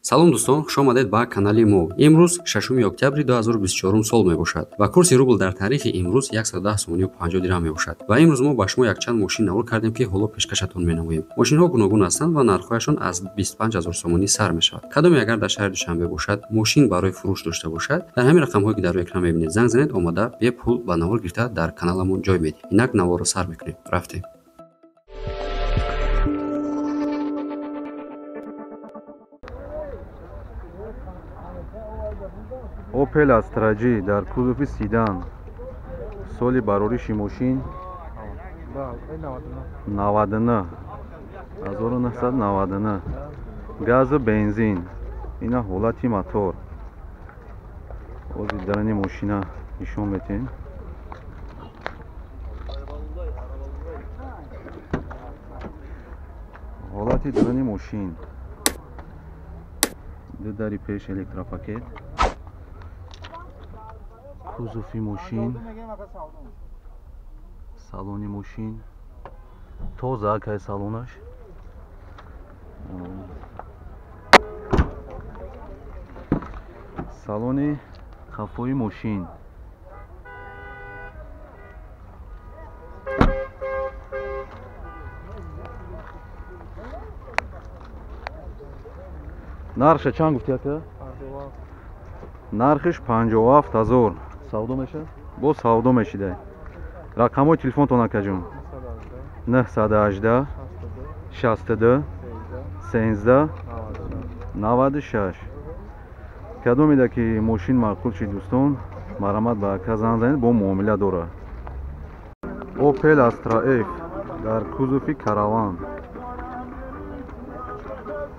салом дӯстон, хуш омадед ба канали мо. Имрӯз 6 октябри 2024 сол мебошад ва курси рубл дар таърихи имрӯз 110 сомонию 50 дирҳам мебошад. Ва имрӯз мо ба шумо якчанд мошин навор кардем, ки ҳоло пешкашатон менамоем. Мошинҳо гуногун ҳастанд ва нархҳояшон аз 25 000 сомонӣ сар мешавад. Кадоме агар дар шаҳри Душанбе бошад, мошин барои фурӯш дошта бошад, дар ҳамин рақамҳое ки дар экран мебинед занг занед, омада бепул ба навор гирифта дар каналамон ҷой медиҳед. Инак наворро сар мекунем. Рафтем. Opel Astra G дар кузофи Sedan. Соли барориши мошин 99 1999. Газу бензин. Ина ҳолати мотор. Ози дарани мошина нишон метем. ҳолати дарани мошин. Ду дари пеш электропакет. кузофи мошин, салони мошин тоза акай салонаш. салони қафои мошин, нархша чанд гуфти ака? нархиш 57 000. савдо мешад? бо савдо мешида. рақамҳои телефонтон акаҷон 918 62 13 96. кадомеда ки мошин мақбул шид дӯстон, марамат ба ака занг занед, бо муомила дора. Opel Astra F дар кузофи караван.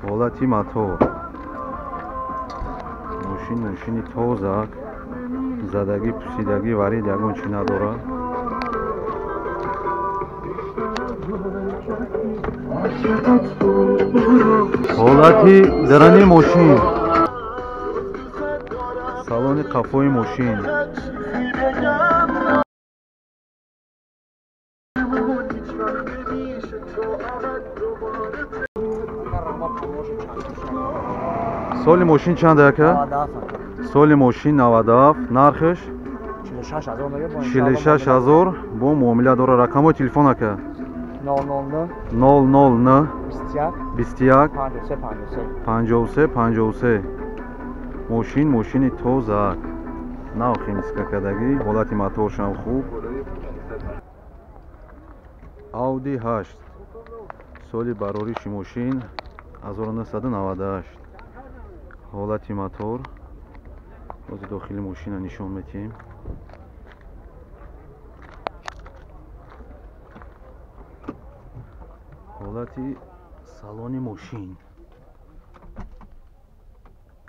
ҳолати мотор. мошини тоза, задагӣ пусидагӣ варид ягон чӣ надорад. ҳолати дарани мошин, салони қафои мошин, соли мошин чанд ака? соли мошин 97. нархш 46 000 бо муомила дора. рақамҳои телефон ака 009 21 53 53. мошини тоза, нав химиска кардагӣ, ҳолати моторшам хуб. Audi 8 соли барориши мошин 1998. ҳолати мотор. ози дохили мошина нишон метем. ҳолати салони мошин,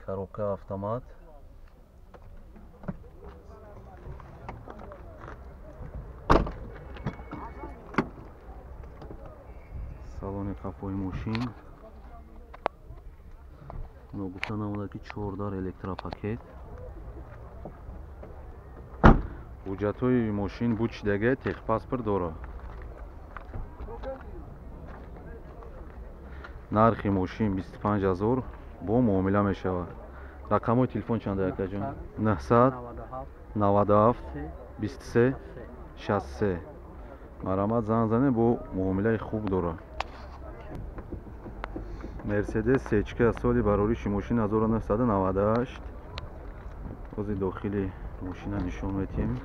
коробка автомат, салони қафои мошин. гуфта намода ки 4 дар электропакет. ҳуҷҷатҳои мошин бучидага техпаспорт дора. нархи мошин 25 000 бо муомила мешавад. рақамҳои телефон чанд акаҷон? 997 23 63. марамат занг зане, бо муомилаи хуб дора. Mercedes сечка соли барориши мошин 1998. ози дохили мошина нишон метем.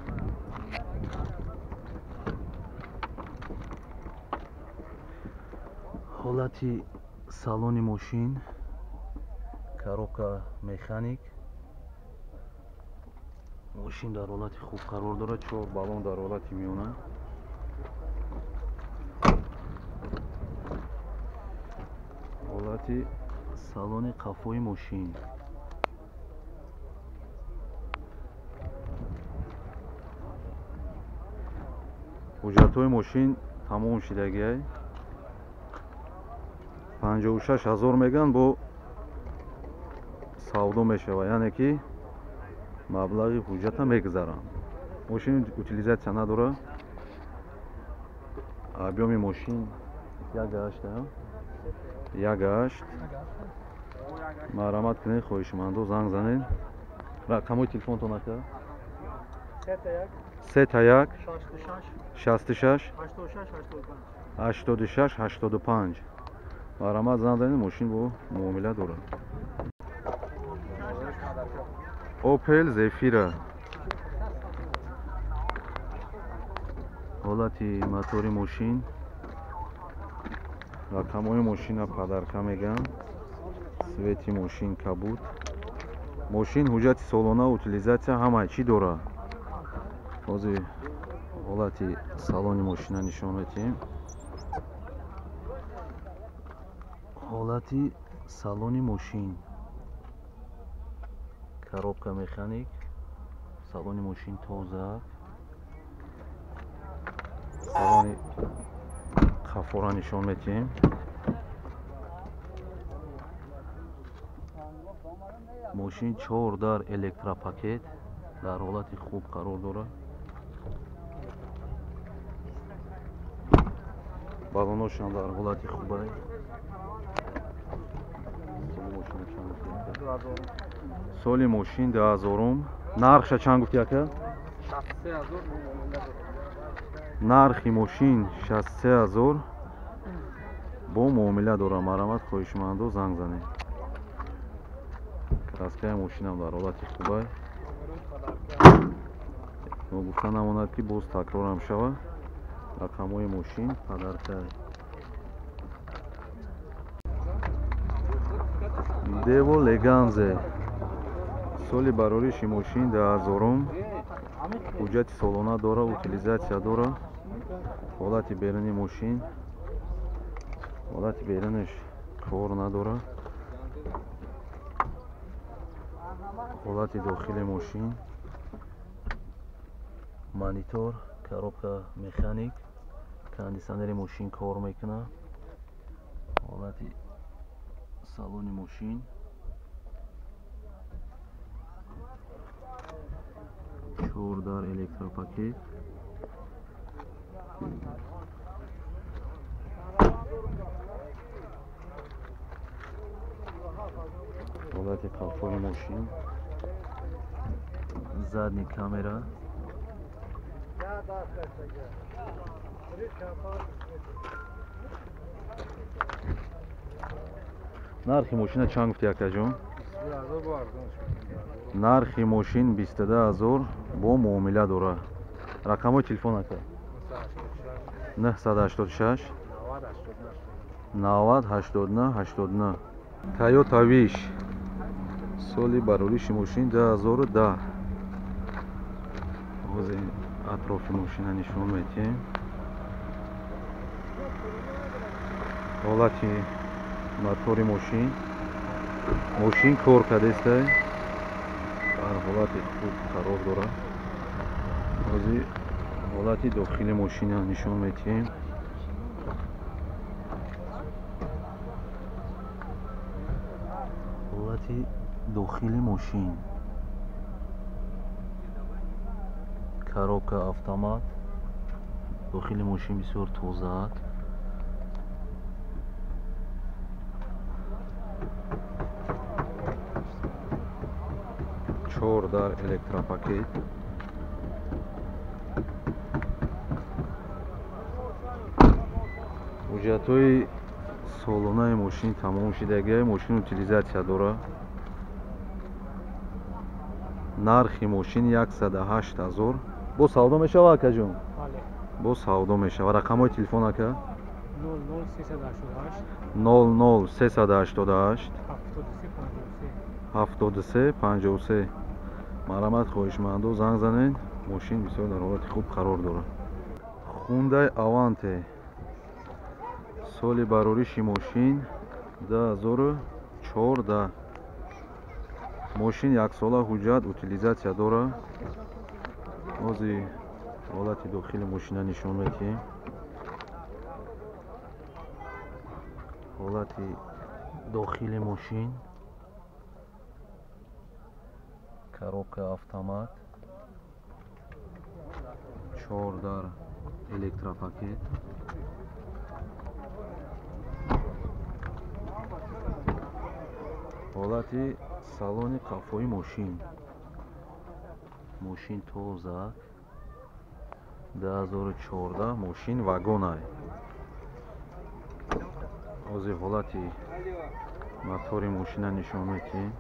ҳолати салони мошин, коробка механик. мошин дар ҳолати хуб қарор дорад. 4 балон дар ҳолати миёна. ҳолати салони қафои мошин. ҳуҷҷатҳои мошин тамом шидагиай. 56 000 меган, бо савдо мешава, яъне ки маблағи ҳуҷҷата мегузаранд. мошин утилизатсия надора. объеми мошин 1.8 марҳамат кунед, хоҳишмандо занг занед. Рақамои телефонтон ака? 31 66 86 85. марҳамат, занг занед, мошин бо муомила дорад. Opel Zafira. ҳолати мотори мошин, рақамҳои мошина падарка мегӯям. свети мошин кабуд. мошин ҳуҷҷати солона, утилизатсия ҳама чӣ дорад? ҳозир ҳолати салони мошина нишон медиҳем. ҳолати салони мошин, коробка механик, салони мошин тоза, салони қафора нишон медиҳем. мошин 4 дар электропакет дар ҳолати хуб қарор дорад. балоношам дар ҳолати хубай. соли мошин 2000. нархша чанд гуфти ака? 63000. нархи мошин 63000 бо муомила дорад. марҳамат, хоҳишмандо занг занед. краскаи мошинам дар ҳолати хубай. гуфта намонад ки боз такрорам шавад. рақамҳои мошин падарка. Devo Leganze. соли барориши мошин 2000. ҳуҷҷати солона дора, утилизатсия дора. ҳолати беруни мошин, ҳолати беруниш кор надора. ҳолати дохили мошин, монитор, коробка механик, кондисионери мошин кор мекунад. ҳолати салони мошин, 4 дар электропакет. ҳолати қафои мошин, задни камера. нархи мошина чанд гуфти акаҷон? нархи мошин 22000 бо муомила дорад. рақамҳои телефон ака? 986 90 89 89. Toyota Wish. соли барориши мошин 2010. ҳозир атрофи мошина нишон медиҳем. ҳолати мотори мошин, мошин кор кардеста дар ҳолати хуб қарор дорад. ҳозир ҳолати дохили мошина нишон медиҳем. ҳолати дохили мошин, коробка автомат. дохили мошин бисёр тозаат. чор дар электропакет. ҳуҷҷатҳои солонаи мошин тамом шудагӣ. мошин утилизатсия дорад. нархи мошин 108000. бо савдо мешавад акаҷон? бо савдо мешавад. рақамҳои телефон ака? 00388 73 53. марҳамат, хоҳишмандо занг занед. мошин бисёр дар ҳолати хуб қарор дорад. Hyundai Avante. соли барориши мошин 2014. мошин яксола ҳуҷҷат, утилизатсия дорад. ҳозир ҳолати дохили мошина нишон медиҳем. ҳолати дохили мошин, коробка автомат, 4 дар электропакет. ҳолати салони қафои мошин тоза 2014 мошин вагонай. ҳозир ҳолати мотори мошина нишон медиҳем.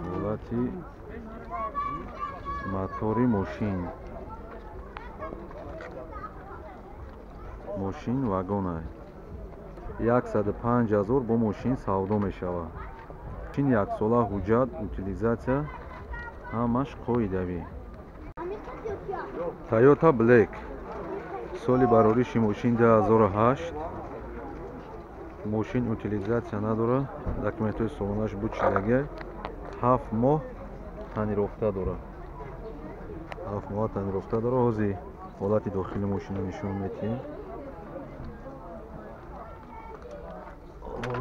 ҳолати мотори мошин вагонай. 105 000 бо мошин савдо мешавад. Мошин яксола ҳуҷҷат, утилизатсия ҳамаш қоидавӣ. Toyota Black. соли барориши мошин 2008. мошин утилизатсия надорад. документҳои солонаш бучидаги 7 моҳ таъмирофта дорад. 7 моҳ таъмирофта дорад. ҳозир ҳолати дохили мошина нишон медиҳем.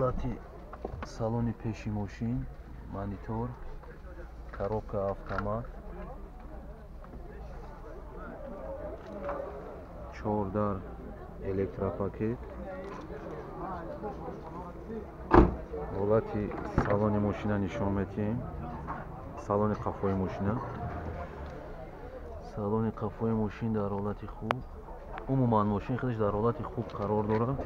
ҳолати салони пеши мошин, монитор, коробка автомат, 4 дар электропакет. ҳолати салони мошина нишон медиҳем. салони қафои мошина. салони қафои мошин дар ҳолати хуб. умуман мошин худаш дар ҳолати хуб қарор дорад.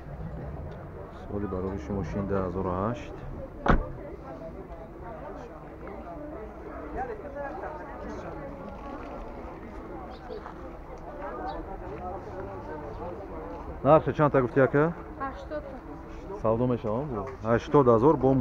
соли барориши мошин 2008. нархи чанд та гуфти ака? 80 савдо мешавам. 80 000 бо